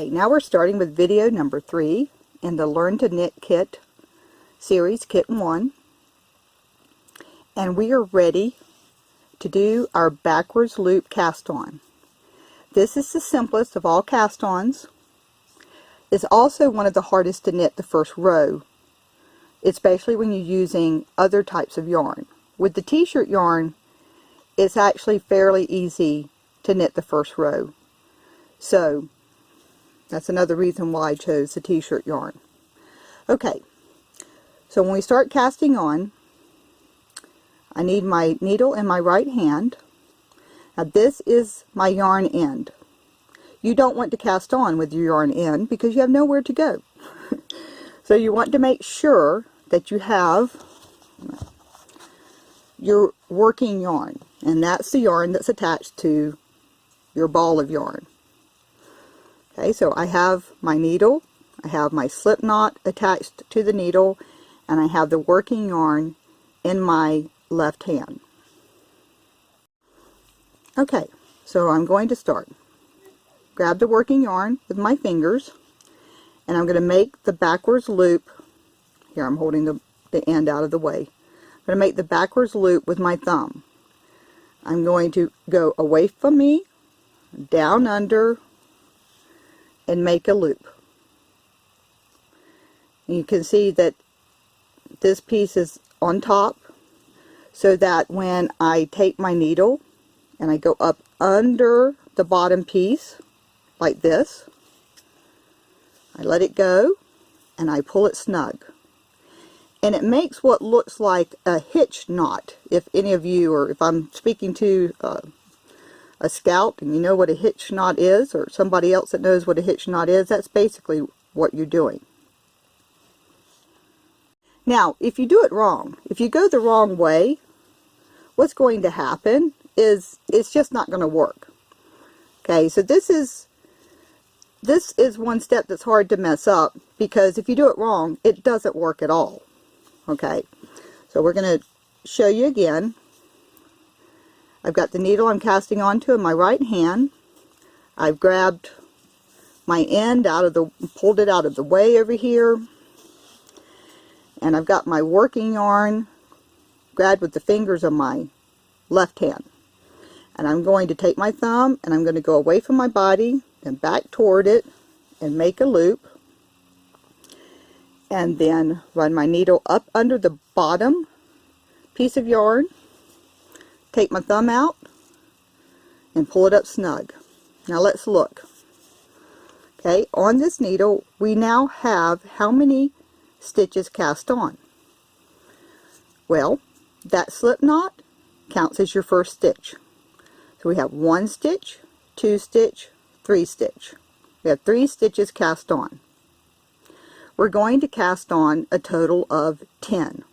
Okay, now we're starting with video number 3 in the Learn to Knit Kit series, Kit 1. And we are ready to do our backwards loop cast on. This is the simplest of all cast ons. It's also one of the hardest to knit the first row, especially when you're using other types of yarn. With the t-shirt yarn, it's actually fairly easy to knit the first row. So that's another reason why I chose the t-shirt yarn. Okay, so when we start casting on, I need my needle in my right hand. Now this is my yarn end. You don't want to cast on with your yarn end because you have nowhere to go. So you want to make sure that you have your working yarn, and that's the yarn that's attached to your ball of yarn. Okay, so I have my needle, I have my slip knot attached to the needle, and I have the working yarn in my left hand. Okay, so I'm going to start. Grab the working yarn with my fingers, and I'm going to make the backwards loop. Here, I'm holding the end out of the way. I'm going to make the backwards loop with my thumb. I'm going to go away from me, down under, and make a loop. And you can see that this piece is on top, so that when I take my needle and I go up under the bottom piece like this, I let it go and I pull it snug. And it makes what looks like a hitch knot. If any of you, or if I'm speaking to a scout and you know what a hitch knot is, or somebody else that knows what a hitch knot is, that's basically what you're doing. Now, if you do it wrong, if you go the wrong way, what's going to happen is it's just not going to work. Okay, so this is one step that's hard to mess up, because if you do it wrong, it doesn't work at all. Okay, so we're going to show you again. I've got the needle I'm casting onto in my right hand. I've grabbed my end pulled it out of the way over here. And I've got my working yarn grabbed with the fingers of my left hand. And I'm going to take my thumb and I'm going to go away from my body and back toward it and make a loop. And then run my needle up under the bottom piece of yarn. Take my thumb out and pull it up snug. Now let's look. Okay, on this needle we now have how many stitches cast on? Well, that slip knot counts as your first stitch. So we have 1 stitch, 2 stitch, 3 stitch. We have 3 stitches cast on. We're going to cast on a total of 10.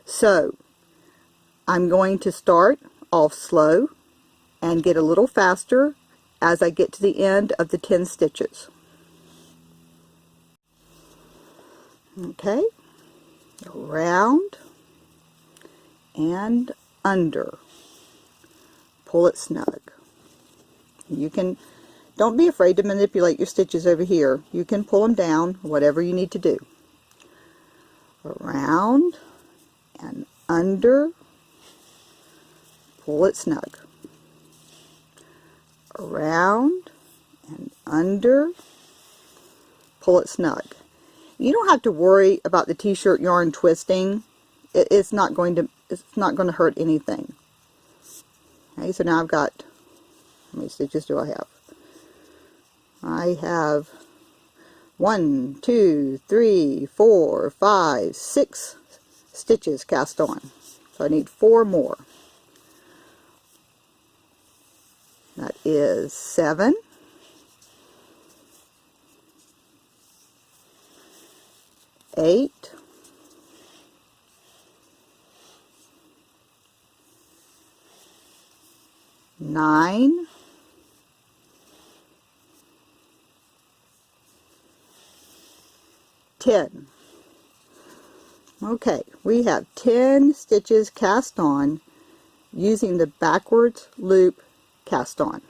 So I'm going to start off slow and get a little faster as I get to the end of the 10 stitches. Okay, around and under. Pull it snug. You can, don't be afraid to manipulate your stitches over here. You can pull them down, whatever you need to do. Around and under. Pull it snug. Around and under. Pull it snug. You don't have to worry about the t-shirt yarn twisting. It's not going to hurt anything. Okay, so now I've got, how many stitches do I have? I have 1, 2, 3, 4, 5, 6 stitches cast on. So I need 4 more. That is 7. 8. 9. 10. Okay, we have 10 stitches cast on using the backwards loop cast on.